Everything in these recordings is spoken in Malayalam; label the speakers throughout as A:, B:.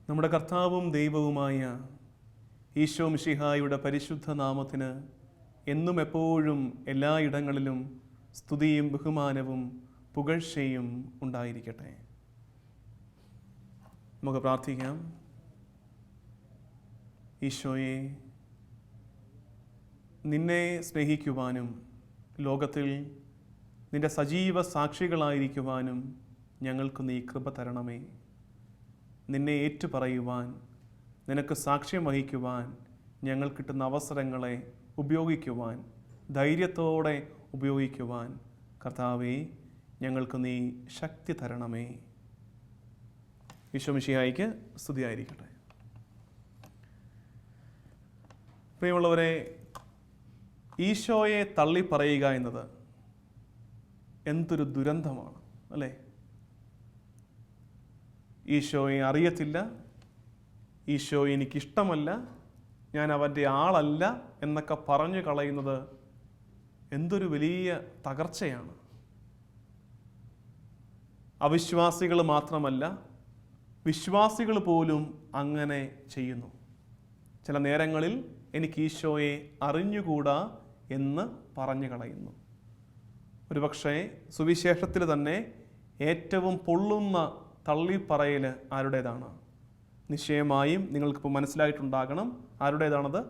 A: നമ്മുടെ കർത്താവും ദൈവവുമായ ഈശോ മിശിഹായുടെ പരിശുദ്ധ നാമത്തിന് എന്നും എപ്പോഴും എല്ലായിടങ്ങളിലും സ്തുതിയും ബഹുമാനവും പുകഴ്ചയും ഉണ്ടായിരിക്കട്ടെ. നമുക്ക് പ്രാർത്ഥിക്കാം. ഈശോയെ, നിന്നെ സ്നേഹിക്കുവാനും ലോകത്തിൽ നിന്റെ സജീവ സാക്ഷികളായിരിക്കുവാനും ഞങ്ങൾക്ക് നീ കൃപ തരണമേ. നിന്നെ ഏറ്റുപറയുവാൻ, നിനക്ക് സാക്ഷ്യം വഹിക്കുവാൻ ഞങ്ങൾ കിട്ടുന്ന അവസരങ്ങളെ ഉപയോഗിക്കുവാൻ, ധൈര്യത്തോടെ ഉപയോഗിക്കുവാൻ കർത്താവേ ഞങ്ങൾക്ക് നീ ശക്തി തരണമേ. ഈശോ മിശിഹായ്ക്ക് സ്തുതിയായിരിക്കട്ടെ. പ്രിയമുള്ളവരെ, ഈശോയെ തള്ളിപ്പറയുക എന്നത് എന്തൊരു ദുരന്തമാണ് അല്ലേ? ഈശോയെ അറിയത്തില്ല, ഈശോ എനിക്കിഷ്ടമല്ല, ഞാൻ അവൻ്റെ ആളല്ല എന്നൊക്കെ പറഞ്ഞു കളയുന്നത് എന്തൊരു വലിയ തകർച്ചയാണ്. അവിശ്വാസികൾ മാത്രമല്ല, വിശ്വാസികൾ പോലും അങ്ങനെ ചെയ്യുന്നു. ചില നേരങ്ങളിൽ എനിക്ക് ഈശോയെ അറിഞ്ഞുകൂടാ എന്ന് പറഞ്ഞു കളയുന്നു. ഒരുപക്ഷെ സുവിശേഷത്തിൽ തന്നെ ഏറ്റവും പൊള്ളുന്ന തള്ളിപ്പറയൽ ആരുടേതാണ്? നിശ്ചയമായും നിങ്ങൾക്കിപ്പോൾ മനസ്സിലായിട്ടുണ്ടാകണം ആരുടേതാണത്.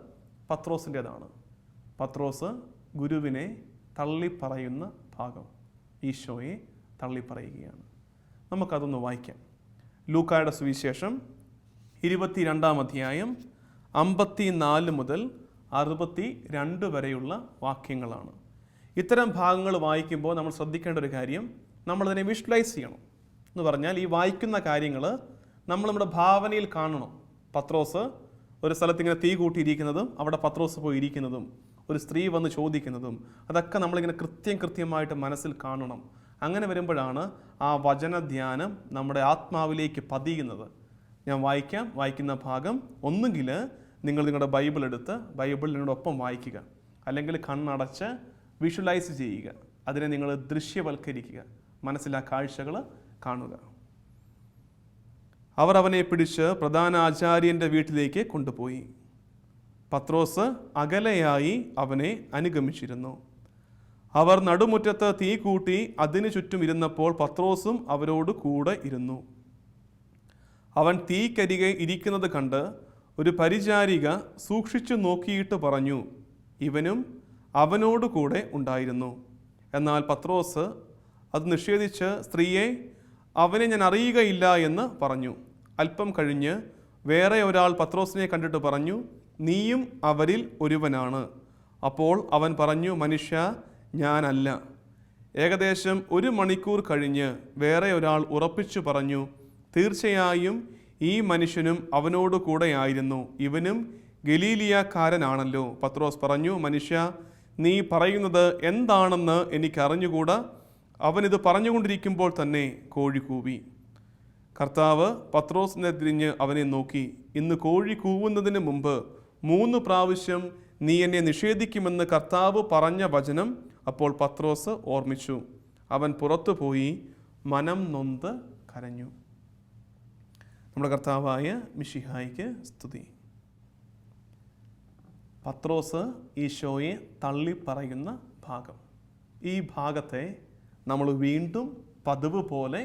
A: പത്രോസിൻ്റേതാണ്. പത്രോസ് ഗുരുവിനെ തള്ളിപ്പറയുന്ന ഭാഗം, ഈശോയെ തള്ളിപ്പറയുകയാണ്. നമുക്കതൊന്ന് വായിക്കാം. ലൂക്കായുടെ സുവിശേഷം 22-ാം അധ്യായം 54 മുതൽ 62 വരെയുള്ള വാക്യങ്ങളാണ്. ഇത്തരം ഭാഗങ്ങൾ വായിക്കുമ്പോൾ നമ്മൾ ശ്രദ്ധിക്കേണ്ട ഒരു കാര്യം, നമ്മളതിനെ വിഷ്വലൈസ് ചെയ്യണം. എന്ന് പറഞ്ഞാൽ ഈ വായിക്കുന്ന കാര്യങ്ങൾ നമ്മൾ നമ്മുടെ ഭാവനയിൽ കാണണം. പത്രോസ് ഒരു സ്ഥലത്ത് ഇങ്ങനെ തീ കൂട്ടിയിരിക്കുന്നതും അവിടെ പത്രോസ് പോയി ഇരിക്കുന്നതും ഒരു സ്ത്രീ വന്ന് ചോദിക്കുന്നതും അതൊക്കെ നമ്മളിങ്ങനെ കൃത്യമായിട്ട് മനസ്സിൽ കാണണം. അങ്ങനെ വരുമ്പോഴാണ് ആ വചനധ്യാനം നമ്മുടെ ആത്മാവിലേക്ക് പതിയുന്നത്. ഞാൻ വായിക്കുന്ന ഭാഗം ഒന്നുകിൽ നിങ്ങൾ നിങ്ങളുടെ ബൈബിൾ എടുത്ത് ബൈബിളിനോടൊപ്പം വായിക്കുക, അല്ലെങ്കിൽ കണ്ണടച്ച് വിഷ്വലൈസ് ചെയ്യുക. അതിനെ നിങ്ങൾ ദൃശ്യവൽക്കരിക്കുക, മനസ്സിലാ കാഴ്ചകൾ കാണുക. അവർ അവനെ പിടിച്ച് പ്രധാന ആചാര്യൻ്റെ വീട്ടിലേക്ക് കൊണ്ടുപോയി. പത്രോസ് അകലെയായി അവനെ അനുഗമിച്ചിരുന്നു. അവർ നടുമുറ്റത്ത് തീ കൂട്ടി അതിനു ചുറ്റും ഇരുന്നപ്പോൾ പത്രോസും അവരോട് കൂടെ ഇരുന്നു. അവൻ തീക്കരികെ ഇരിക്കുന്നത് കണ്ട് ഒരു പരിചാരിക സൂക്ഷിച്ചു നോക്കിയിട്ട് പറഞ്ഞു, ഇവനും അവനോട് കൂടെ ഉണ്ടായിരുന്നു. എന്നാൽ പത്രോസ് അത് നിഷേധിച്ച്, സ്ത്രീയെ, അവനെ ഞാൻ അറിയുകയില്ല എന്ന് പറഞ്ഞു. അല്പം കഴിഞ്ഞ് വേറെ ഒരാൾ പത്രോസിനെ കണ്ടിട്ട് പറഞ്ഞു, നീയും അവരിൽ ഒരുവനാണ്. അപ്പോൾ അവൻ പറഞ്ഞു, മനുഷ്യ, ഞാനല്ല. ഏകദേശം 1 മണിക്കൂർ കഴിഞ്ഞ് വേറെ ഒരാൾ ഉറപ്പിച്ചു പറഞ്ഞു, തീർച്ചയായും ഈ മനുഷ്യനും അവനോട് കൂടെയായിരുന്നു, ഇവനും ഗലീലിയക്കാരനാണല്ലോ. പത്രോസ് പറഞ്ഞു, മനുഷ്യ, നീ പറയുന്നത് എന്താണെന്ന് എനിക്കറിഞ്ഞുകൂടാ. അവനിത് പറഞ്ഞുകൊണ്ടിരിക്കുമ്പോൾ തന്നെ കോഴി കൂവി. കർത്താവ് പത്രോസിനെ തിരിഞ്ഞ് അവനെ നോക്കി, ഇന്ന് കോഴി കൂവുന്നതിന് മുമ്പ് 3 പ്രാവശ്യം നീ എന്നെ നിഷേധിക്കുമെന്ന് കർത്താവ് പറഞ്ഞ വചനം അപ്പോൾ പത്രോസ് ഓർമ്മിച്ചു. അവൻ പുറത്തു പോയി മനം നൊന്ത് കരഞ്ഞു. നമ്മുടെ കർത്താവായ മിശിഹായ്ക്ക് സ്തുതി. പത്രോസ് ഈശോയെ തള്ളിപ്പറയുന്ന ഭാഗം. ഈ ഭാഗത്തെ നമ്മൾ വീണ്ടും പതിവ് പോലെ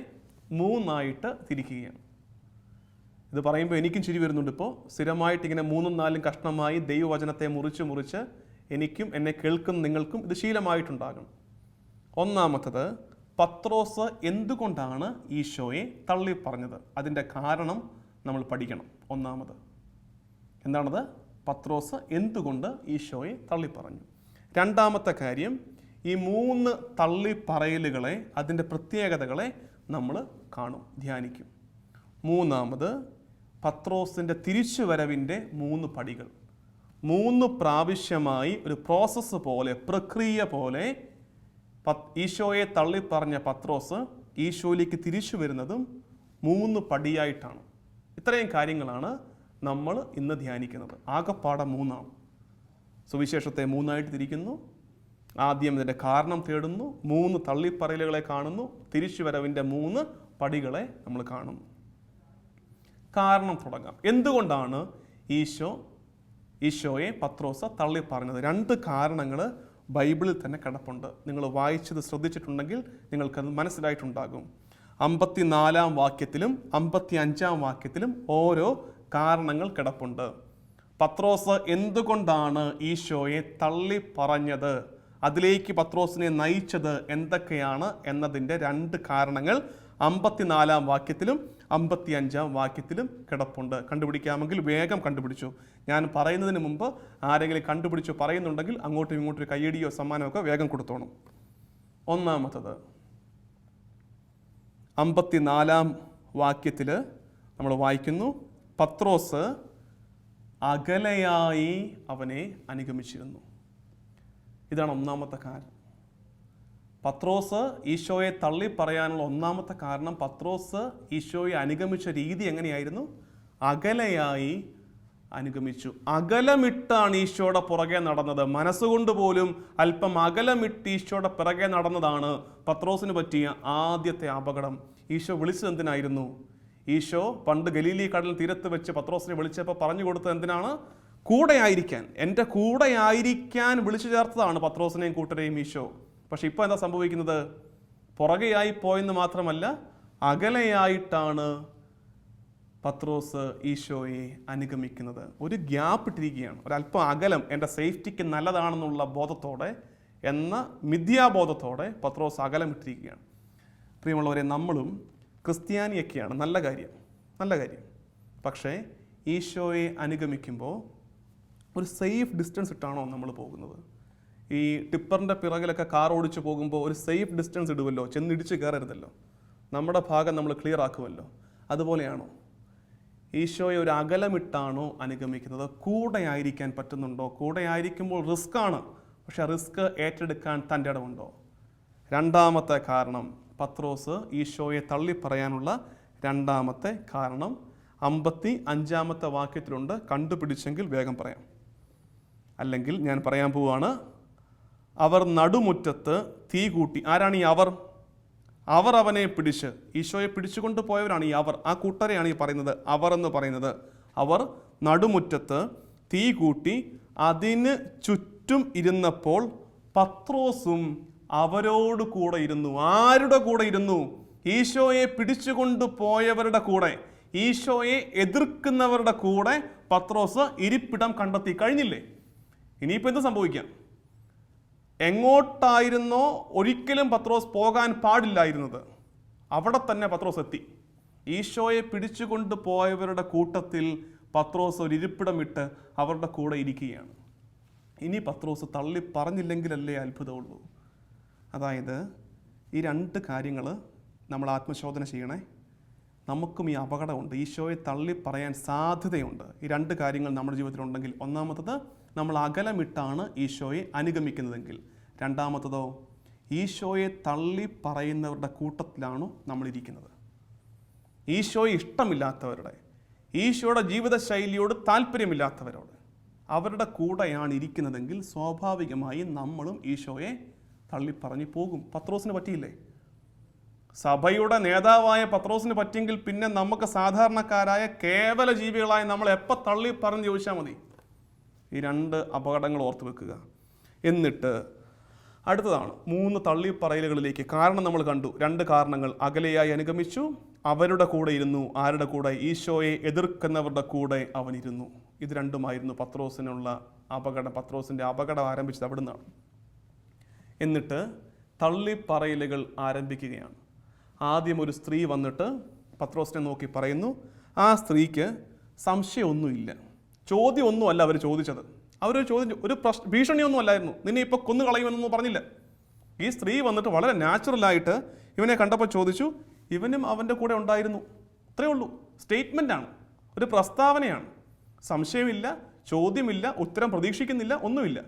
A: 3ആയിട്ട് തിരിക്കുകയാണ്. ഇത് പറയുമ്പോൾ എനിക്കും ചിരി വരുന്നുണ്ട്. ഇപ്പോൾ സ്ഥിരമായിട്ട് ഇങ്ങനെ 3ഉം 4ഉം കഷ്ണമായി ദൈവവചനത്തെ മുറിച്ച് എനിക്കും എന്നെ കേൾക്കുന്ന നിങ്ങൾക്കും ഇത് ശീലമായിട്ടുണ്ടാകണം. ഒന്നാമത്തത്, പത്രോസ് എന്തുകൊണ്ടാണ് ഈശോയെ തള്ളിപ്പറഞ്ഞത്? അതിൻ്റെ കാരണം നമ്മൾ പഠിക്കണം. ഒന്നാമത് എന്താണത്? പത്രോസ് എന്തുകൊണ്ട് ഈശോയെ തള്ളിപ്പറഞ്ഞു. രണ്ടാമത്തെ കാര്യം, ഈ 3 തള്ളിപ്പറയലുകളെ, അതിൻ്റെ പ്രത്യേകതകളെ നമ്മൾ കാണും, ധ്യാനിക്കും. മൂന്നാമത്, പത്രോസിൻ്റെ തിരിച്ചുവരവിൻ്റെ 3 പടികൾ. 3 പ്രാവശ്യമായി ഒരു പ്രോസസ്സ് പോലെ, പ്രക്രിയ പോലെ ഈശോയെ തള്ളിപ്പറഞ്ഞ പത്രോസ് ഈശോയിലേക്ക് തിരിച്ചു വരുന്നതും 3 പടിയായിട്ടാണ്. ഇത്രയും കാര്യങ്ങളാണ് നമ്മൾ ഇന്ന് ധ്യാനിക്കുന്നത്. ആകപ്പാടെ 3 സുവിശേഷത്തെ 3ആയിട്ട് തിരിക്കുന്നു. ആദ്യം ഇതിൻ്റെ കാരണം തേടുന്നു, 3 തള്ളിപ്പറയലുകളെ കാണുന്നു, തിരിച്ചുവരവിൻ്റെ 3 പടികളെ നമ്മൾ കാണുന്നു. കാരണം തുടങ്ങാം. എന്തുകൊണ്ടാണ് ഈശോയെ പത്രോസ് തള്ളി പറഞ്ഞത്? 2 കാരണങ്ങൾ ബൈബിളിൽ തന്നെ കിടപ്പുണ്ട്. നിങ്ങൾ വായിച്ചത് ശ്രദ്ധിച്ചിട്ടുണ്ടെങ്കിൽ നിങ്ങൾക്കത് മനസ്സിലായിട്ടുണ്ടാകും. 54-ാം വാക്യത്തിലും 55-ാം വാക്യത്തിലും ഓരോ കാരണങ്ങൾ കിടപ്പുണ്ട്. പത്രോസ് എന്തുകൊണ്ടാണ് ഈശോയെ തള്ളി പറഞ്ഞത്, അതിലേക്ക് പത്രോസിനെ നയിച്ചത് എന്തൊക്കെയാണ് എന്നതിൻ്റെ 2 കാരണങ്ങൾ 54-ാം വാക്യത്തിലും 55-ാം വാക്യത്തിലും കിടപ്പുണ്ട്. കണ്ടുപിടിക്കാമെങ്കിൽ വേഗം കണ്ടുപിടിച്ചു. ഞാൻ പറയുന്നതിന് മുമ്പ് ആരെങ്കിലും കണ്ടുപിടിച്ചു പറയുന്നുണ്ടെങ്കിൽ അങ്ങോട്ടും ഇങ്ങോട്ടും കയ്യടിയോ സമ്മാനമൊക്കെ വേഗം കൊടുത്തോണം. ഒന്നാമത്തത് 54-ാം വാക്യത്തിൽ നമ്മൾ വായിക്കുന്നു, പത്രോസ് അകലെയായി അവനെ അനുഗമിച്ചിരുന്നു. ഇതാണ് ഒന്നാമത്തെ കാരണം. പത്രോസ് ഈശോയെ തള്ളി പറയാനുള്ള ഒന്നാമത്തെ കാരണം, പത്രോസ് ഈശോയെ അനുഗമിച്ച രീതി എങ്ങനെയായിരുന്നു? അകലെയായി അനുഗമിച്ചു. അകലമിട്ടാണ് ഈശോയുടെ പുറകെ നടന്നത്. മനസ്സുകൊണ്ട് പോലും അല്പം അകലമിട്ട് ഈശോയുടെ പിറകെ നടന്നതാണ് പത്രോസിന് പറ്റിയ ആദ്യത്തെ അപകടം. ഈശോ വിളിച്ചത് എന്തിനായിരുന്നു? ഈശോ പണ്ട് ഗലീലി കടൽ തീരത്ത് വെച്ച് പത്രോസിനെ വിളിച്ചപ്പോൾ പറഞ്ഞു കൊടുത്തത് എന്തിനാണ്? കൂടെ ആയിരിക്കാൻ. എൻ്റെ കൂടെ ആയിരിക്കാൻ വിളിച്ചു ചേർത്തതാണ് പത്രോസിനെയും കൂട്ടരെയും ഈശോ. പക്ഷെ ഇപ്പോൾ എന്താ സംഭവിക്കുന്നത്? പുറകെയായി പോയെന്ന് മാത്രമല്ല, അകലെയായിട്ടാണ് പത്രോസ് ഈശോയെ അനുഗമിക്കുന്നത്. ഒരു ഗ്യാപ്പ് ഇട്ടിരിക്കുകയാണ്, ഒരല്പം അകലം. എൻ്റെ സേഫ്റ്റിക്ക് നല്ലതാണെന്നുള്ള ബോധത്തോടെ, എന്ന മിഥ്യാബോധത്തോടെ പത്രോസ് അകലം ഇട്ടിരിക്കുകയാണ്. പ്രിയമുള്ളവരെ, നമ്മളും ക്രിസ്ത്യാനിയൊക്കെയാണ്, നല്ല കാര്യം. പക്ഷേ ഈശോയെ അനുഗമിക്കുമ്പോൾ ഒരു സേഫ് ഡിസ്റ്റൻസ് ഇട്ടാണോ നമ്മൾ പോകുന്നത്? ഈ ടിപ്പറിൻ്റെ പിറകിലൊക്കെ കാർ ഓടിച്ചു പോകുമ്പോൾ ഒരു സേഫ് ഡിസ്റ്റൻസ് ഇടുമല്ലോ, ചെന്നിടിച്ച് കയറരുതല്ലോ, നമ്മുടെ ഭാഗം നമ്മൾ ക്ലിയർ ആക്കുമല്ലോ. അതുപോലെയാണോ? ഈശോയെ ഒരു അകലമിട്ടാണോ അനുഗമിക്കുന്നത്? കൂടെ ആയിരിക്കാൻ പറ്റുന്നുണ്ടോ? കൂടെ ആയിരിക്കുമ്പോൾ റിസ്ക് ആണ്, പക്ഷെ റിസ്ക് ഏറ്റെടുക്കാൻ തൻ്റെ ഇടമുണ്ടോ? 2ാമത്തെ കാരണം, പത്രോസ് ഈശോയെ തള്ളിപ്പറയാനുള്ള 2ാമത്തെ കാരണം 55-ാമത്തെ വാക്യത്തിലുണ്ട്. കണ്ടുപിടിച്ചെങ്കിൽ വേഗം പറയാം, അല്ലെങ്കിൽ ഞാൻ പറയാൻ പോവുകയാണ്. അവർ നടുമുറ്റത്ത് തീ കൂട്ടി. ആരാണ് ഈ അവർ? അവർ അവനെ പിടിച്ച്, ഈശോയെ പിടിച്ചുകൊണ്ട് പോയവരാണ് ഈ അവർ. ആ കൂട്ടരെയാണ് ഈ പറയുന്നത്, അവർ എന്ന് പറയുന്നത്. അവർ നടുമുറ്റത്ത് തീ കൂട്ടി അതിന് ചുറ്റും ഇരുന്നപ്പോൾ പത്രോസും അവരോട് കൂടെ ഇരുന്നു. ആരുടെ കൂടെ ഇരുന്നു? ഈശോയെ പിടിച്ചുകൊണ്ട് പോയവരുടെ കൂടെ, ഈശോയെ എതിർക്കുന്നവരുടെ കൂടെ പത്രോസ് ഇരിപ്പിടം കണ്ടെത്തി. കഴിഞ്ഞില്ലേ? ഇനിയിപ്പോൾ എന്ത് സംഭവിക്കാം? എങ്ങോട്ടായിരുന്നോ ഒരിക്കലും പത്രോസ് പോകാൻ പാടില്ലായിരുന്നത്, അവിടെ തന്നെ പത്രോസ് എത്തി. ഈശോയെ പിടിച്ചുകൊണ്ട് പോയവരുടെ കൂട്ടത്തിൽ പത്രോസ് ഒരു ഇരിപ്പിടമിട്ട് അവരുടെ കൂടെ ഇരിക്കുകയാണ്. ഇനി പത്രോസ് തള്ളി പറഞ്ഞില്ലെങ്കിലല്ലേ അത്ഭുതമുള്ളൂ. അതായത് ഈ 2 കാര്യങ്ങൾ നമ്മൾ ആത്മശോധന ചെയ്യണേ. നമുക്കും ഈ അപകടമുണ്ട്, ഈശോയെ തള്ളി പറയാൻ സാധ്യതയുണ്ട്. ഈ 2 കാര്യങ്ങൾ നമ്മുടെ ജീവിതത്തിലുണ്ടെങ്കിൽ, ഒന്നാമത്തത് നമ്മൾ അകലമിട്ടാണ് ഈശോയെ അനുഗമിക്കുന്നതെങ്കിൽ, 2ാമത്തതോ ഈശോയെ തള്ളി പറയുന്നവരുടെ കൂട്ടത്തിലാണോ നമ്മളിരിക്കുന്നത്? ഈശോയെ ഇഷ്ടമില്ലാത്തവരുടെ, ഈശോയുടെ ജീവിതശൈലിയോട് താല്പര്യമില്ലാത്തവരോട്, അവരുടെ കൂടെയാണ് ഇരിക്കുന്നതെങ്കിൽ സ്വാഭാവികമായി നമ്മളും ഈശോയെ തള്ളിപ്പറഞ്ഞു പോകും. പത്രോസിന് പറ്റിയില്ലേ? സഭയുടെ നേതാവായ പത്രോസിന് പറ്റിയെങ്കിൽ പിന്നെ നമുക്ക് സാധാരണക്കാരായ കേവല ജീവികളായ നമ്മൾ എപ്പോൾ തള്ളി പറഞ്ഞ് ചോദിച്ചാൽ മതി. ഈ 2 അപകടങ്ങൾ ഓർത്ത് വെക്കുക. എന്നിട്ട് അടുത്തതാണ് 3 തള്ളിപ്പറയലുകളിലേക്ക്. കാരണം നമ്മൾ കണ്ടു, 2 കാരണങ്ങൾ. അകലെയായി അനുഗമിച്ചു, അവരുടെ കൂടെ ഇരുന്നു. ആരുടെ കൂടെ? ഈശോയെ എതിർക്കുന്നവരുടെ കൂടെ അവൻ ഇരുന്നു. ഇത് 2ഉമായിരുന്നു പത്രോസിനുള്ള അപകടം. പത്രോസിൻ്റെ അപകടം ആരംഭിച്ചത് അവിടെ നിന്നാണ്. എന്നിട്ട് തള്ളിപ്പറയലുകൾ ആരംഭിക്കുകയാണ്. ആദ്യം ഒരു സ്ത്രീ വന്നിട്ട് പത്രോസിനെ നോക്കി പറയുന്നു. ആ സ്ത്രീക്ക് സംശയമൊന്നുമില്ല, ചോദ്യമൊന്നുമല്ല അവർ ചോദിച്ചത്. അവരൊരു ചോദ്യം, ഒരു ഭീഷണിയൊന്നും അല്ലായിരുന്നു, നിന്നെ ഇപ്പോൾ കൊന്നു കളയുമെന്നൊന്നും പറഞ്ഞില്ല. ഈ സ്ത്രീ വന്നിട്ട് വളരെ നാച്ചുറലായിട്ട് ഇവനെ കണ്ടപ്പോൾ ചോദിച്ചു, ഇവനും അവൻ്റെ കൂടെ ഉണ്ടായിരുന്നു. അത്രയേ ഉള്ളൂ. സ്റ്റേറ്റ്മെൻ്റാണ്, ഒരു പ്രസ്താവനയാണ്. സംശയമില്ല, ചോദ്യമില്ല, ഉത്തരം പ്രതീക്ഷിക്കുന്നില്ല, ഒന്നുമില്ല.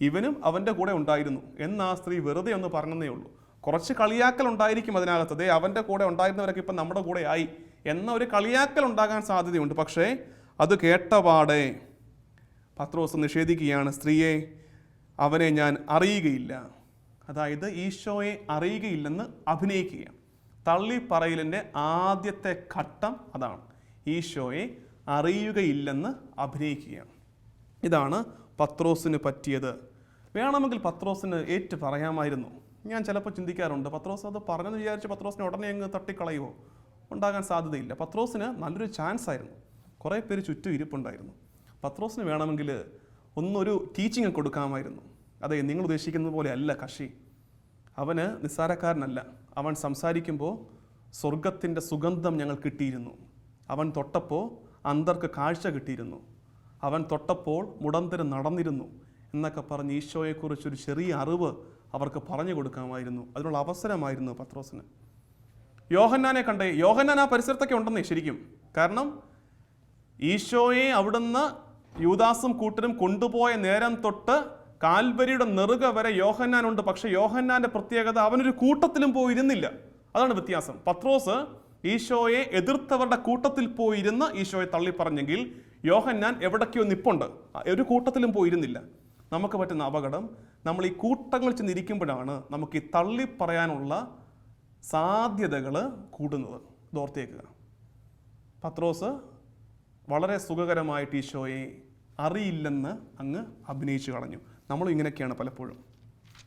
A: ഇവനും അവൻ്റെ കൂടെ ഉണ്ടായിരുന്നു എന്ന് ആ സ്ത്രീ വെറുതെ ഒന്ന് പറഞ്ഞതേ ഉള്ളൂ. കുറച്ച് കളിയാക്കൽ ഉണ്ടായിരിക്കും അതിനകത്ത്. ദേ അവൻ്റെ കൂടെ ഉണ്ടായിരുന്നവരൊക്കെ ഇപ്പം നമ്മുടെ കൂടെ ആയി എന്ന ഒരു കളിയാക്കൽ ഉണ്ടാകാൻ സാധ്യതയുണ്ട്. പക്ഷേ അത് കേട്ടപാടെ പത്രോസ് നിഷേധിക്കുകയാണ്. സ്ത്രീയെ, അവനെ ഞാൻ അറിയുകയില്ല. അതായത് ഈശോയെ അറിയുകയില്ലെന്ന് അഭിനയിക്കുകയാണ്. തള്ളിപ്പറയലിൻ്റെ ആദ്യത്തെ ഘട്ടം അതാണ്. ഈശോയെ അറിയുകയില്ലെന്ന് അഭിനയിക്കുകയാണ്. ഇതാണ് പത്രോസിന് പറ്റിയത്. വേണമെങ്കിൽ പത്രോസിന് ഏറ്റു പറയാമായിരുന്നു. ഞാൻ ചിലപ്പോൾ ചിന്തിക്കാറുണ്ട്, പത്രോസ് അത് പറഞ്ഞെന്ന് വിചാരിച്ച് പത്രോസിനെ ഉടനെ അങ്ങ് തട്ടിക്കളയുമോ? ഉണ്ടാകാൻ സാധ്യതയില്ല. പത്രോസിന് നല്ലൊരു ചാൻസ് ആയിരുന്നു. കുറേ പേര് ചുറ്റും ഇരിപ്പുണ്ടായിരുന്നു. പത്രോസിന് വേണമെങ്കിൽ ഒന്നൊരു ടീച്ചിങ് കൊടുക്കാമായിരുന്നു. അതെ, നിങ്ങൾ ഉദ്ദേശിക്കുന്നത് പോലെ അല്ല കക്ഷി. അവന് നിസ്സാരക്കാരനല്ല. അവൻ സംസാരിക്കുമ്പോൾ സ്വർഗത്തിൻ്റെ സുഗന്ധം ഞങ്ങൾ കിട്ടിയിരുന്നു. അവൻ തൊട്ടപ്പോൾ അന്തർക്ക് കാഴ്ച കിട്ടിയിരുന്നു. അവൻ തൊട്ടപ്പോൾ മുടന്തര് നടന്നിരുന്നു എന്നൊക്കെ പറഞ്ഞ് ഈശോയെക്കുറിച്ചൊരു ചെറിയ അറിവ് അവർക്ക് പറഞ്ഞു കൊടുക്കാമായിരുന്നു. അതിനുള്ള അവസരമായിരുന്നു പത്രോസിന്. യോഹന്നാനെ കണ്ടേ, യോഹന്നാൻ ആ പരിസരത്തൊക്കെ ഉണ്ടെന്നേ ശരിക്കും. കാരണം ഈശോയെ അവിടുന്ന് യൂദാസും കൂട്ടരും കൊണ്ടുപോയ നേരം തൊട്ട് കാൽവരിയുടെ നെറുക വരെ യോഹന്നാനുണ്ട്. പക്ഷെ യോഹന്നാന്റെ പ്രത്യേകത, അവനൊരു കൂട്ടത്തിലും പോയിരുന്നില്ല. അതാണ് വ്യത്യാസം. പത്രോസ് ഈശോയെ എതിർത്തവരുടെ കൂട്ടത്തിൽ പോയിരുന്ന് ഈശോയെ തള്ളിപ്പറഞ്ഞെങ്കിൽ യോഹന്നാൻ എവിടേക്കോ നിപ്പുണ്ട്, ഒരു കൂട്ടത്തിലും പോയിരുന്നില്ല. നമുക്ക് പറ്റുന്ന അപകടം, നമ്മൾ ഈ കൂട്ടങ്ങൾ ചെന്നിരിക്കുമ്പോഴാണ് നമുക്ക് ഈ തള്ളിപ്പറയാനുള്ള സാധ്യതകൾ കൂടുന്നത്. ഓർത്തേക്കുക. പത്രോസ് വളരെ സുഖകരമായിട്ട് ഈശോയെ അറിയില്ലെന്ന് അങ്ങ് അഭിനയിച്ചു കളഞ്ഞു. നമ്മളും ഇങ്ങനെയൊക്കെയാണ് പലപ്പോഴും.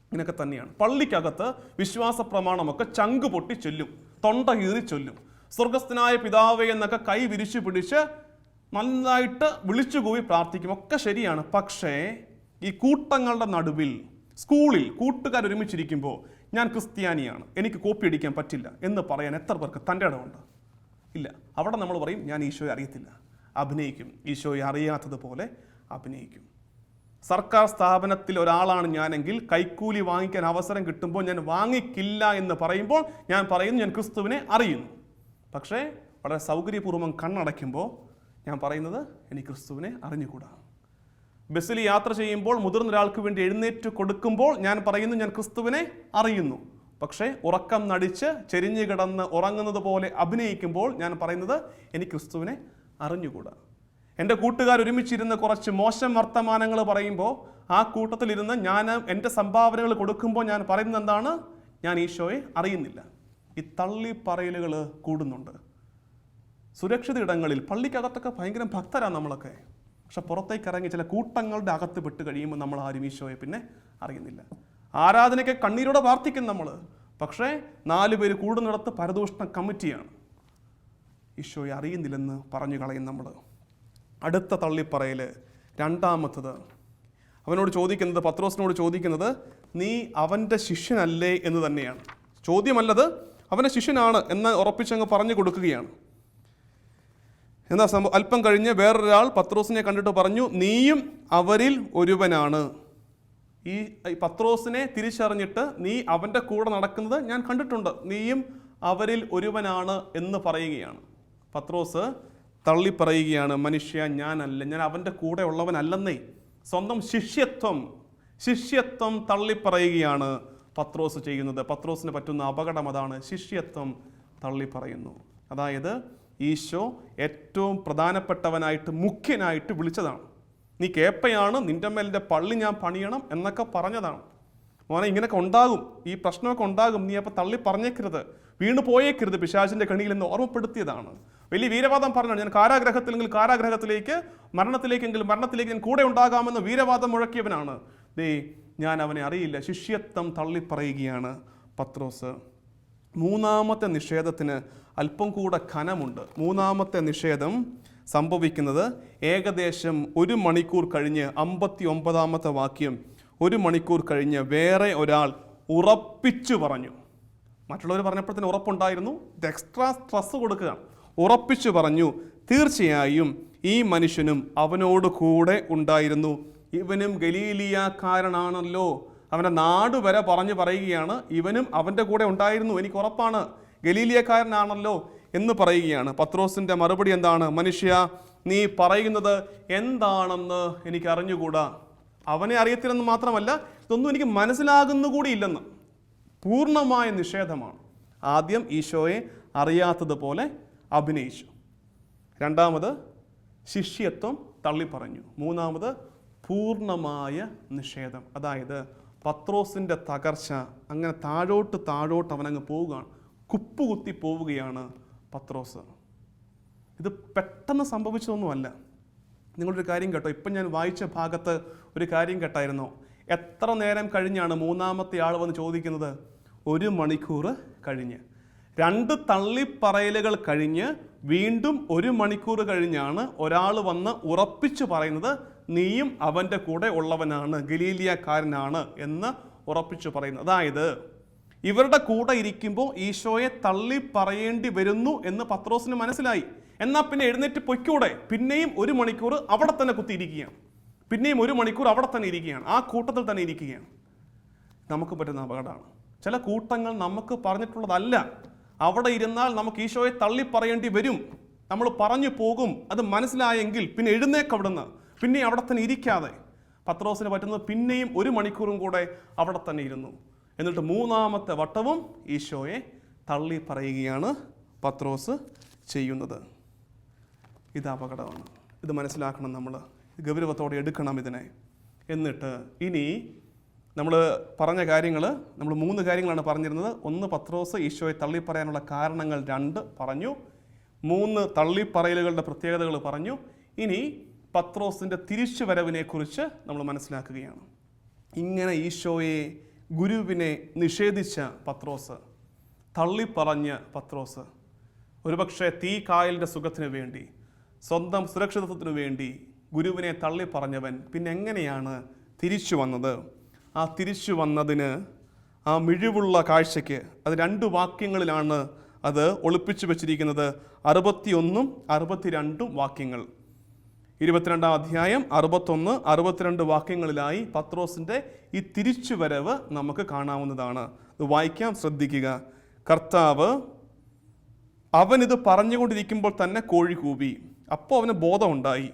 A: ഇങ്ങനെയൊക്കെ തന്നെയാണ്. പള്ളിക്കകത്ത് വിശ്വാസ പ്രമാണമൊക്കെ ചങ്ക് പൊട്ടി ചൊല്ലും, തൊണ്ട കീറി ചൊല്ലും. സ്വർഗസ്ഥനായ പിതാവേ എന്നൊക്കെ കൈ വിരിച്ചു പിടിച്ച് നന്നായിട്ട് വിളിച്ചുകൂവി പ്രാർത്ഥിക്കും. ഒക്കെ ശരിയാണ്. പക്ഷേ ഈ കൂട്ടങ്ങളുടെ നടുവിൽ, സ്കൂളിൽ കൂട്ടുകാർ ഒരുമിച്ചിരിക്കുമ്പോൾ ഞാൻ ക്രിസ്ത്യാനിയാണ്, എനിക്ക് കോപ്പി അടിക്കാൻ പറ്റില്ല എന്ന് പറയാൻ എത്ര പേർക്ക് തൻ്റെ ഇടമുണ്ട്? ഇല്ല. അവിടെ നമ്മൾ പറയും ഞാൻ ഈശോയെ അറിയത്തില്ല, അഭിനയിക്കും. ഈശോയെ അറിയാത്തതുപോലെ അഭിനയിക്കും. സർക്കാർ സ്ഥാപനത്തിൽ ഒരാളാണ് ഞാനെങ്കിൽ കൈക്കൂലി വാങ്ങിക്കാൻ അവസരം കിട്ടുമ്പോൾ ഞാൻ വാങ്ങിക്കില്ല എന്ന് പറയുമ്പോൾ ഞാൻ പറയുന്നു ഞാൻ ക്രിസ്തുവിനെ അറിയുന്നു. പക്ഷേ വളരെ സൗകര്യപൂർവ്വം കണ്ണടയ്ക്കുമ്പോൾ ഞാൻ പറയുന്നത് എനിക്ക് ക്രിസ്തുവിനെ അറിഞ്ഞുകൂടാ. ബസ്സിൽ യാത്ര ചെയ്യുമ്പോൾ മുതിർന്ന ഒരാൾക്ക് വേണ്ടി എഴുന്നേറ്റ് കൊടുക്കുമ്പോൾ ഞാൻ പറയുന്നു ഞാൻ ക്രിസ്തുവിനെ അറിയുന്നു. പക്ഷേ ഉറക്കം നടിച്ച് ചെരിഞ്ഞു കിടന്ന് ഉറങ്ങുന്നത് പോലെ അഭിനയിക്കുമ്പോൾ ഞാൻ പറയുന്നത് എനിക്ക് ക്രിസ്തുവിനെ അറിഞ്ഞുകൂടാ. എൻ്റെ കൂട്ടുകാർ ഒരുമിച്ചിരുന്ന് കുറച്ച് മോശം വർത്തമാനങ്ങൾ പറയുമ്പോൾ ആ കൂട്ടത്തിലിരുന്ന് ഞാൻ എൻ്റെ സംഭാവനകൾ കൊടുക്കുമ്പോൾ ഞാൻ പറയുന്നത് എന്താണ്? ഞാൻ ഈശോയെ അറിയുന്നില്ല. ഈ തള്ളി പറയലുകൾ കൂടുന്നുണ്ട്. സുരക്ഷിത ഇടങ്ങളിൽ, പള്ളിക്കകത്തൊക്കെ ഭയങ്കര ഭക്തരാണ് നമ്മളൊക്കെ. പക്ഷെ പുറത്തേക്ക് ഇറങ്ങി ചില കൂട്ടങ്ങളുടെ അകത്ത് പെട്ട് കഴിയുമ്പോൾ നമ്മൾ ആരും ഈശോയെ പിന്നെ അറിയുന്നില്ല. ആരാധനയ്ക്ക് കണ്ണീരോടെ പ്രാർത്ഥിക്കും നമ്മൾ. പക്ഷേ 4 പേര് കൂടുന്നിടത്ത് പരദൂഷണ കമ്മിറ്റിയാണ്. ഈശോയെ അറിയുന്നില്ലെന്ന് പറഞ്ഞു കളയും നമ്മൾ. അടുത്ത തള്ളിപ്പറയൽ, രണ്ടാമത്തത്. അവനോട് ചോദിക്കുന്നത്, പത്രോസിനോട് ചോദിക്കുന്നത്, നീ അവൻ്റെ ശിഷ്യനല്ലേ എന്ന് തന്നെയാണ്. ചോദ്യമല്ലത്, അവൻ്റെ ശിഷ്യനാണ് എന്ന് ഉറപ്പിച്ചങ്ങ് പറഞ്ഞു കൊടുക്കുകയാണ്. എന്നാ സംഭവം? അല്പം കഴിഞ്ഞ് വേറൊരാൾ പത്രോസിനെ കണ്ടിട്ട് പറഞ്ഞു, നീയും അവരിൽ ഒരുവനാണ്. ഈ പത്രോസിനെ തിരിച്ചറിഞ്ഞിട്ട് നീ അവൻ്റെ കൂടെ നടക്കുന്നത് ഞാൻ കണ്ടിട്ടുണ്ട്, നീയും അവരിൽ ഒരുവനാണ് എന്ന് പറയുകയാണ്. പത്രോസ് തള്ളിപ്പറയുകയാണ്, മനുഷ്യ ഞാനല്ല, ഞാൻ അവൻ്റെ കൂടെ ഉള്ളവനല്ലെന്നേ. സ്വന്തം ശിഷ്യത്വം തള്ളിപ്പറയുകയാണ് പത്രോസ് ചെയ്യുന്നത്. പത്രോസിന് പറ്റുന്ന അപകടം അതാണ്, ശിഷ്യത്വം തള്ളിപ്പറയുന്നു. അതായത് ഈശോ ഏറ്റവും പ്രധാനപ്പെട്ടവനായിട്ട്, മുഖ്യനായിട്ട് വിളിച്ചതാണ്. നീ കേപ്പയാണ്, നിൻ്റെ മേലിൻ്റെ പള്ളി ഞാൻ പണിയണം എന്നൊക്കെ പറഞ്ഞതാണ്. മോനെ ഇങ്ങനെയൊക്കെ ഉണ്ടാകും, ഈ പ്രശ്നമൊക്കെ ഉണ്ടാകും, നീ അപ്പോൾ തള്ളി പറഞ്ഞേക്കരുത്, വീണ് പോയേക്കരുത് പിശാചിൻ്റെ കണിയിൽ എന്ന് ഓർമ്മപ്പെടുത്തിയതാണ്. വലിയ വീരവാദം പറഞ്ഞാണ്, ഞാൻ കാരാഗ്രഹത്തിലെങ്കിൽ കാരാഗ്രഹത്തിലേക്ക്, മരണത്തിലേക്കെങ്കിൽ മരണത്തിലേക്ക് ഞാൻ കൂടെ ഉണ്ടാകാമെന്ന് വീരവാദം മുഴക്കിയവനാണ്. ദേ ഞാൻ അവനെ അറിയില്ല. ശിഷ്യത്വം തള്ളിപ്പറയുകയാണ് പത്രോസ്. മൂന്നാമത്തെ നിഷേധത്തിന് അല്പം കൂടെ ഖനമുണ്ട്. മൂന്നാമത്തെ നിഷേധം സംഭവിക്കുന്നത് ഏകദേശം 1 മണിക്കൂർ കഴിഞ്ഞ്, 59-ാമത്തെ വാക്യം, 1 മണിക്കൂർ കഴിഞ്ഞ് വേറെ ഒരാൾ ഉറപ്പിച്ചു പറഞ്ഞു. മറ്റുള്ളവർ പറഞ്ഞപ്പോഴത്തേന് ഉറപ്പുണ്ടായിരുന്നു, ഇത് എക്സ്ട്രാ സ്ട്രെസ് കൊടുക്കുകയാണ്. ഉറപ്പിച്ചു പറഞ്ഞു, തീർച്ചയായും ഈ മനുഷ്യനും അവനോട് കൂടെ ഉണ്ടായിരുന്നു, ഇവനും ഗലീലിയാക്കാരനാണല്ലോ. അവൻ്റെ നാട് വരെ പറയുകയാണ്, ഇവനും അവൻ്റെ കൂടെ ഉണ്ടായിരുന്നു, എനിക്ക് ഉറപ്പാണ്, ഗലീലിയക്കാരനാണല്ലോ എന്ന് പറയുകയാണ്. പത്രോസിൻ്റെ മറുപടി എന്താണ്? മനുഷ്യ, നീ പറയുന്നത് എന്താണെന്ന് എനിക്ക് അറിഞ്ഞുകൂടാ. അവനെ അറിയത്തില്ലെന്ന് മാത്രമല്ല, ഇതൊന്നും എനിക്ക് മനസ്സിലാകുന്നുകൂടിയില്ലെന്ന്. പൂർണ്ണമായ നിഷേധമാണ്. ആദ്യം ഈശോയെ അറിയാത്തതുപോലെ അഭിനയിച്ചു. രണ്ടാമത് ശിഷ്യത്വം തള്ളിപ്പറഞ്ഞു. മൂന്നാമത് പൂർണ്ണമായ നിഷേധം. അതായത് പത്രോസിൻ്റെ തകർച്ച അങ്ങനെ താഴോട്ട് അവനങ്ങ് പോവുകയാണ്, കുപ്പുകുത്തി പോവുകയാണ് പത്രോസ്. ഇത് പെട്ടെന്ന് സംഭവിച്ചതൊന്നുമല്ല. നിങ്ങളൊരു കാര്യം കേട്ടോ, ഇപ്പം ഞാൻ വായിച്ച ഭാഗത്ത് ഒരു കാര്യം കേട്ടായിരുന്നോ? എത്ര നേരം കഴിഞ്ഞാണ് മൂന്നാമത്തെ ആൾ വന്ന് ചോദിക്കുന്നത്? 1 മണിക്കൂർ കഴിഞ്ഞ്. 2 തള്ളിപ്പറയലുകൾ കഴിഞ്ഞ് വീണ്ടും 1 മണിക്കൂർ കഴിഞ്ഞാണ് ഒരാൾ വന്ന് ഉറപ്പിച്ചു പറയുന്നത്, നീയും അവൻ്റെ കൂടെ ഉള്ളവനാണ്, ഗലീലിയക്കാരനാണ് എന്ന് ഉറപ്പിച്ചു പറയുന്നത്. അതായത് ഇവരുടെ കൂടെ ഇരിക്കുമ്പോൾ ഈശോയെ തള്ളി പറയേണ്ടി വരുന്നു എന്ന് പത്രോസിന് മനസ്സിലായി. എന്നാൽ പിന്നെ എഴുന്നേറ്റ് പൊയ്ക്കൂടെ? പിന്നെയും 1 മണിക്കൂർ അവിടെ തന്നെ കുത്തിയിരിക്കുകയാണ്. പിന്നെയും 1 മണിക്കൂർ അവിടെ തന്നെ ഇരിക്കുകയാണ്, ആ കൂട്ടത്തിൽ തന്നെ ഇരിക്കുകയാണ്. നമുക്ക് പറ്റുന്ന അപകടമാണ്. ചില കൂട്ടങ്ങൾ നമുക്ക് പറഞ്ഞിട്ടുള്ളതല്ല. അവിടെ ഇരുന്നാൽ നമുക്ക് ഈശോയെ തള്ളി പറയേണ്ടി വരും, നമ്മൾ പറഞ്ഞു പോകും. അത് മനസ്സിലായെങ്കിൽ പിന്നെ എഴുന്നേക്ക് അവിടുന്ന്, പിന്നെ അവിടെ തന്നെ ഇരിക്കാതെ. പത്രോസിന് പറ്റുന്നത് പിന്നെയും 1 മണിക്കൂറും കൂടെ അവിടെ തന്നെ ഇരുന്നു. എന്നിട്ട് 3-ാമത്തെ വട്ടവും ഈശോയെ തള്ളി പറയുകയാണ് പത്രോസ് ചെയ്യുന്നത്. ഇത് അപകടമാണ്. ഇത് മനസ്സിലാക്കണം, നമ്മൾ ഗൗരവത്തോടെ എടുക്കണം ഇതിനെ. എന്നിട്ട് ഇനി നമ്മൾ പറഞ്ഞ കാര്യങ്ങൾ, നമ്മൾ 3 കാര്യങ്ങളാണ് പറഞ്ഞിരുന്നത്. 1, പത്രോസ് ഈശോയെ തള്ളിപ്പറയാനുള്ള കാരണങ്ങൾ 2 പറഞ്ഞു. 3 തള്ളിപ്പറയലുകളുടെ പ്രത്യേകതകൾ പറഞ്ഞു. ഇനി പത്രോസിൻ്റെ തിരിച്ചുവരവിനെക്കുറിച്ച് നമ്മൾ മനസ്സിലാക്കുകയാണ്. ഇങ്ങനെ ഈശോയെ, ഗുരുവിനെ നിഷേധിച്ച പത്രോസ്, തള്ളിപ്പറഞ്ഞ പത്രോസ്, ഒരുപക്ഷെ തീക്കായലിൻ്റെ സുഖത്തിന് വേണ്ടി, സ്വന്തം സുരക്ഷിതത്വത്തിനു വേണ്ടി ഗുരുവിനെ തള്ളിപ്പറഞ്ഞവൻ പിന്നെ എങ്ങനെയാണ് തിരിച്ചു വന്നത്? ആ തിരിച്ചു വന്നതിന്, ആ മിഴിവുള്ള കാഴ്ചയ്ക്ക്, അത് 2 വാക്യങ്ങളിലാണ് അത് ഒളിപ്പിച്ചു വെച്ചിരിക്കുന്നത്. 61ഉം 62ഉം വാക്യങ്ങൾ. 22-ാം അധ്യായം 61, 62 വാക്യങ്ങളിലായി പത്രോസിൻ്റെ ഈ തിരിച്ചുവരവ് നമുക്ക് കാണാവുന്നതാണ്. ഇത് വായിക്കാം, ശ്രദ്ധിക്കുക. കർത്താവ് അവനിത് പറഞ്ഞുകൊണ്ടിരിക്കുമ്പോൾ തന്നെ കോഴി കൂവി. അപ്പോൾ അവന് ബോധമുണ്ടായി.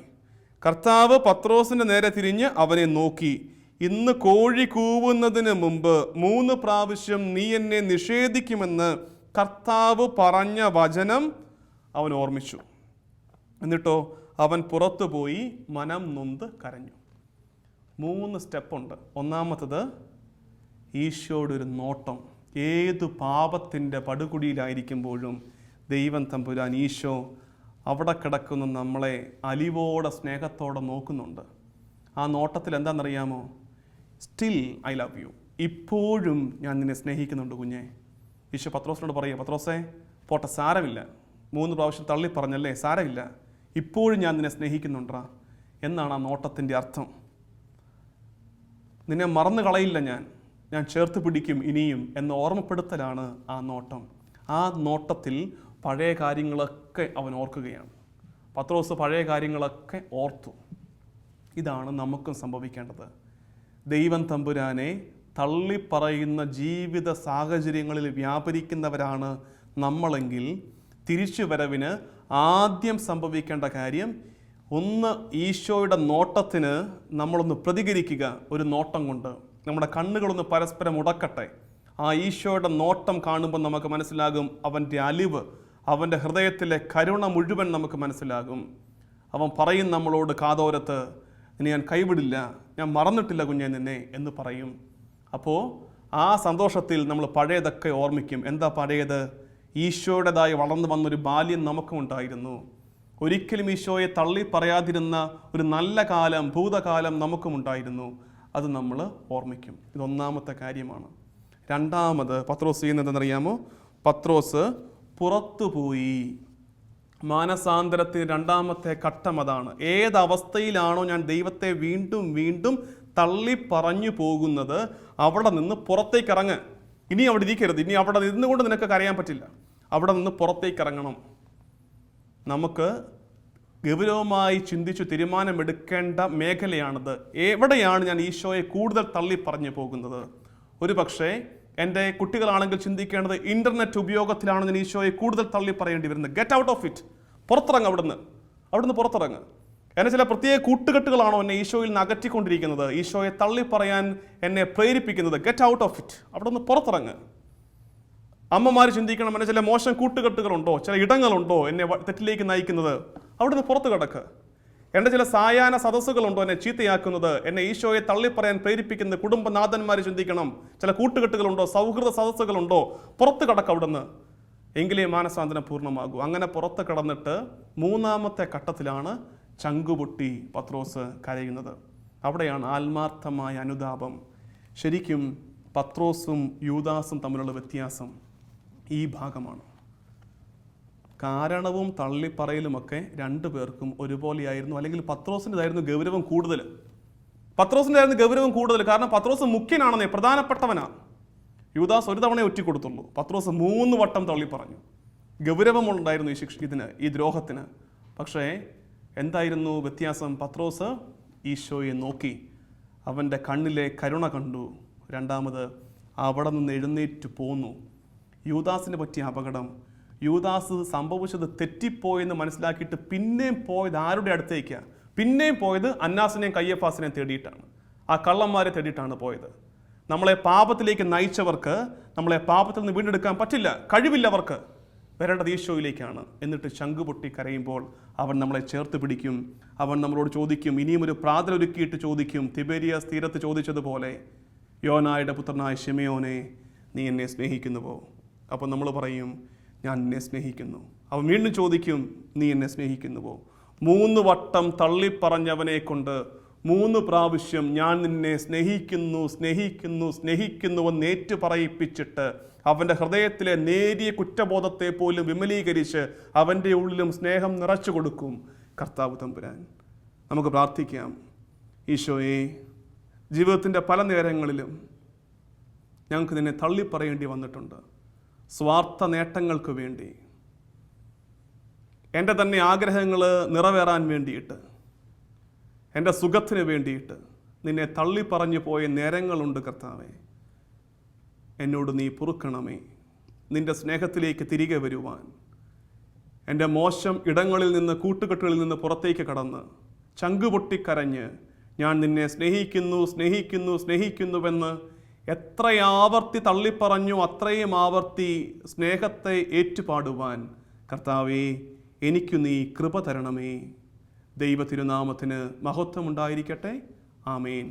A: കർത്താവ് പത്രോസിൻ്റെ നേരെ തിരിഞ്ഞ് അവനെ നോക്കി. ഇന്ന് കോഴി കൂവുന്നതിന് മുമ്പ് 3 പ്രാവശ്യം നീ എന്നെ നിഷേധിക്കുമെന്ന് കർത്താവ് പറഞ്ഞ വചനം അവൻ ഓർമ്മിച്ചു. എന്നിട്ടോ അവൻ പുറത്തു പോയി മനം നൊന്ത് കരഞ്ഞു. 3 സ്റ്റെപ്പുണ്ട്. ഒന്നാമത്തത് ഈശോയുടെ ഒരു നോട്ടം. ഏതു പാപത്തിൻ്റെ പടുകുടിയിലായിരിക്കുമ്പോഴും ദൈവം തമ്പുരാൻ, ഈശോ അവിടെ കിടക്കുന്ന നമ്മളെ അലിവോടെ സ്നേഹത്തോടെ നോക്കുന്നുണ്ട്. ആ നോട്ടത്തിൽ എന്താണെന്നറിയാമോ? Still I love you. ഇപ്പോഴും ഞാൻ നിന്നെ സ്നേഹിക്കുന്നുണ്ട് കുഞ്ഞെ. ഈശോ പത്രോസിനോട് പറയുക, പത്രോസേ പോട്ടെ, സാരമില്ല, 3 പ്രാവശ്യം തള്ളി പറഞ്ഞല്ലേ, സാരമില്ല, ഇപ്പോഴും ഞാൻ നിന്നെ സ്നേഹിക്കുന്നുണ്ടാ എന്നാണ് ആ നോട്ടത്തിൻ്റെ അർത്ഥം. നിന്നെ മറന്നു കളയില്ല, ഞാൻ ചേർത്ത് പിടിക്കും ഇനിയും എന്ന ഓർമ്മപ്പെടുത്തലാണ് ആ നോട്ടം. ആ നോട്ടത്തിൽ പഴയ കാര്യങ്ങളൊക്കെ അവൻ ഓർക്കുകയാണ്. പത്രോസ് പഴയ കാര്യങ്ങളൊക്കെ ഓർത്തു. ഇതാണ് നമുക്കും സംഭവിക്കേണ്ടത്. ദൈവം തമ്പുരാനെ തള്ളിപ്പറയുന്ന ജീവിത സാഹചര്യങ്ങളിൽ വ്യാപരിക്കുന്നവരാണ് നമ്മളെങ്കിൽ തിരിച്ചുവരവിന് ആദ്യം സംഭവിക്കേണ്ട കാര്യം, 1, ഈശോയുടെ നോട്ടത്തിന് നമ്മളൊന്ന് പ്രതികരിക്കുക. ഒരു നോട്ടം കൊണ്ട് നമ്മുടെ കണ്ണുകളൊന്ന് പരസ്പരം ഉടക്കട്ടെ. ആ ഈശോയുടെ നോട്ടം കാണുമ്പോൾ നമുക്ക് മനസ്സിലാകും അവൻ്റെ അലിവ്, അവൻ്റെ ഹൃദയത്തിലെ കരുണ മുഴുവൻ നമുക്ക് മനസ്സിലാകും. അവൻ പറയും നമ്മളോട് കാതോരത്ത്, ഇനി ഞാൻ കൈവിടില്ല, ഞാൻ മറന്നിട്ടില്ല കുഞ്ഞെ നിന്നെ എന്ന് പറയും. അപ്പോൾ ആ സന്തോഷത്തിൽ നമ്മൾ പഴയതൊക്കെ ഓർമ്മിക്കും. എന്താ പഴയത്? ഈശോയുടേതായി വളർന്നു വന്നൊരു ബാല്യം നമുക്കും ഉണ്ടായിരുന്നു. ഒരിക്കലും ഈശോയെ തള്ളി പറയാതിരുന്ന ഒരു നല്ല കാലം, ഭൂതകാലം നമുക്കും ഉണ്ടായിരുന്നു. അത് നമ്മൾ ഓർമ്മിക്കും. ഇത് 1-ാമത്തെ കാര്യമാണ്. 2-ാമത് പത്രോസ് ചെയ്യുന്നത് എന്തെന്നറിയാമോ? പത്രോസ് പുറത്തുപോയി. മാനസാന്തരത്തിന് 2-ാമത്തെ ഘട്ടം അതാണ്. ഏതവസ്ഥയിലാണോ ഞാൻ ദൈവത്തെ വീണ്ടും വീണ്ടും തള്ളി പറഞ്ഞു പോകുന്നത്, അവിടെ നിന്ന് പുറത്തേക്ക് ഇറങ്ങ്. ഇനി അവിടെ ഇരിക്കരുത്. ഇനി അവിടെ നിന്നുകൊണ്ട് നിനക്ക് കരയാൻ പറ്റില്ല. അവിടെ നിന്ന് പുറത്തേക്ക് ഇറങ്ങണം. നമുക്ക് ഗൗരവമായി ചിന്തിച്ചു തീരുമാനമെടുക്കേണ്ട മേഖലയാണിത്. എവിടെയാണ് ഞാൻ ഈശോയെ കൂടുതൽ തള്ളി പറഞ്ഞു പോകുന്നത്? ഒരു പക്ഷേ എൻ്റെ കുട്ടികളാണെങ്കിൽ ചിന്തിക്കേണ്ടത്, ഇൻ്റർനെറ്റ് ഉപയോഗത്തിലാണ് ഞാൻ ഈശോയെ കൂടുതൽ തള്ളി പറയേണ്ടി വരുന്നത്. Get out of it. പുറത്തിറങ്ങ്, അവിടുന്ന് പുറത്തിറങ്ങ്. എന്നെ ചില പ്രത്യേക കൂട്ടുകെട്ടുകളാണോ എന്നെ ഈശോയിൽ നിന്ന് അകറ്റിക്കൊണ്ടിരിക്കുന്നത്, ഈശോയെ തള്ളി പറയാൻ എന്നെ പ്രേരിപ്പിക്കുന്നത്? Get out of it. അവിടുന്ന് പുറത്തിറങ്ങ്. അമ്മമാർ ചിന്തിക്കണം, എന്നെ ചില മോശം കൂട്ടുകെട്ടുകളുണ്ടോ, ചില ഇടങ്ങളുണ്ടോ എന്നെ തെറ്റിലേക്ക് നയിക്കുന്നത്? അവിടുന്ന് പുറത്ത് കിടക്ക്. എൻ്റെ ചില സായാഹ്ന സദസ്സുകളുണ്ടോ എന്നെ ചീത്തയാക്കുന്നത്, എന്നെ ഈശോയെ തള്ളിപ്പറയാൻ പ്രേരിപ്പിക്കുന്ന കുടുംബനാഥന്മാർ ചിന്തിക്കണം. ചില കൂട്ടുകെട്ടുകളുണ്ടോ, സൗഹൃദ സദസ്സുകളുണ്ടോ? പുറത്ത് കിടക്ക് അവിടുന്ന്. എങ്കിലേ മാനസാന്തരം പൂർണ്ണമാകൂ. അങ്ങനെ പുറത്ത് കടന്നിട്ട് മൂന്നാമത്തെ ഘട്ടത്തിലാണ് ചങ്കുപൊട്ടി പത്രോസ് കരയുന്നത്. അവിടെയാണ് ആത്മാർത്ഥമായ അനുതാപം. ശരിക്കും പത്രോസും യൂദാസും തമ്മിലുള്ള വ്യത്യാസം ഈ ഭാഗമാണ്. കാരണവും തള്ളിപ്പറയലുമൊക്കെ രണ്ടു പേർക്കും ഒരുപോലെയായിരുന്നു. അല്ലെങ്കിൽ പത്രോസിൻ്റെതായിരുന്നു ഗൗരവം കൂടുതൽ. കാരണം പത്രോസ് മുഖ്യനാണെന്നേ, പ്രധാനപ്പെട്ടവനാണ്. യൂദാസ് ഒരു തവണ ഒറ്റിക്കൊടുത്തുള്ളൂ. പത്രോസ് 3 വട്ടം തള്ളിപ്പറഞ്ഞു. ഗൗരവമുണ്ടായിരുന്നു ഈ ദ്രോഹത്തിന്. പക്ഷേ എന്തായിരുന്നു വ്യത്യാസം? പത്രോസ് ഈശോയെ നോക്കി, അവൻ്റെ കണ്ണിലെ കരുണ കണ്ടു. രണ്ടാമത് അവിടെ നിന്ന് എഴുന്നേറ്റ് പോന്നു. യൂദാസിന് പറ്റിയ അപകടം, യൂദാസ് സംഭവിച്ചത് തെറ്റിപ്പോയെന്ന് മനസ്സിലാക്കിയിട്ട് പിന്നെയും പോയത് ആരുടെ അടുത്തേക്കാണ്? പിന്നെയും പോയത് അന്നാസിനെയും കയ്യഫാസിനെയും തേടിയിട്ടാണ്. ആ കള്ളന്മാരെ തേടിയിട്ടാണ് പോയത്. നമ്മളെ പാപത്തിലേക്ക് നയിച്ചവർക്ക് നമ്മളെ പാപത്തിൽ നിന്ന് വീണ്ടെടുക്കാൻ പറ്റില്ല, കഴിവില്ല അവർക്ക്. വരേണ്ടത് ഈശോയിലേക്കാണ്. എന്നിട്ട് ചങ്കുപൊട്ടി കരയുമ്പോൾ അവൻ നമ്മളെ ചേർത്ത് പിടിക്കും. അവൻ നമ്മളോട് ചോദിക്കും, ഇനിയും ഒരു പ്രാർത്ഥന ഒരുക്കിയിട്ട് ചോദിക്കും, തിബേരിയാസ് തീരത്ത് ചോദിച്ചതുപോലെ, യോനായുടെ പുത്രനായ ശിമയോനെ, നീ എന്നെ സ്നേഹിക്കുന്നുവോ? അപ്പോൾ നമ്മൾ പറയും, ഞാൻ നിന്നെ സ്നേഹിക്കുന്നു. അവൻ വീണ്ടും ചോദിക്കും, നീ എന്നെ സ്നേഹിക്കുന്നുവോ? 3 വട്ടം തള്ളിപ്പറഞ്ഞവനെ കൊണ്ട് 3 പ്രാവശ്യം ഞാൻ നിന്നെ സ്നേഹിക്കുന്നു സ്നേഹിക്കുന്നു സ്നേഹിക്കുന്നുവെന്ന് ഏറ്റു പറയിപ്പിച്ചിട്ട് അവൻ്റെ ഹൃദയത്തിലെ നേരിയ കുറ്റബോധത്തെ പോലും വിമലീകരിച്ച് അവൻ്റെ ഉള്ളിലും സ്നേഹം നിറച്ചു കൊടുക്കും കർത്താവ് തമ്പുരാൻ. നമുക്ക് പ്രാർത്ഥിക്കാം. ഈശോയെ, ജീവിതത്തിൻ്റെ പല നേരങ്ങളിലും ഞങ്ങൾക്ക് നിന്നെ തള്ളിപ്പറയേണ്ടി വന്നിട്ടുണ്ട്. സ്വാർത്ഥ നേട്ടങ്ങൾക്ക് വേണ്ടി, എൻ്റെ തന്നെ ആഗ്രഹങ്ങൾ നിറവേറാൻ വേണ്ടിയിട്ട്, എൻ്റെ സുഖത്തിന് വേണ്ടിയിട്ട് നിന്നെ തള്ളിപ്പറഞ്ഞു പോയ നേരങ്ങളുണ്ട് കർത്താവേ. എന്നോട് നീ പൊറുക്കണമേ. നിൻ്റെ സ്നേഹത്തിലേക്ക് തിരികെ വരുവാൻ, എൻ്റെ മോശം ഇടങ്ങളിൽ നിന്ന്, കൂട്ടുകെട്ടുകളിൽ നിന്ന് പുറത്തേക്ക് കടന്ന് ചങ്കുപൊട്ടിക്കരഞ്ഞ് ഞാൻ നിന്നെ സ്നേഹിക്കുന്നു സ്നേഹിക്കുന്നു സ്നേഹിക്കുന്നുവെന്ന് എത്ര ആവർത്തി തള്ളിപ്പറഞ്ഞു അത്രയും ആവർത്തി സ്നേഹത്തെ ഏറ്റുപാടുവാൻ കർത്താവേ, എനിക്കു നീ കൃപ തരണമേ. ദൈവ തിരുനാമത്തിന് മഹത്വമുണ്ടായിരിക്കട്ടെ. ആമേൻ.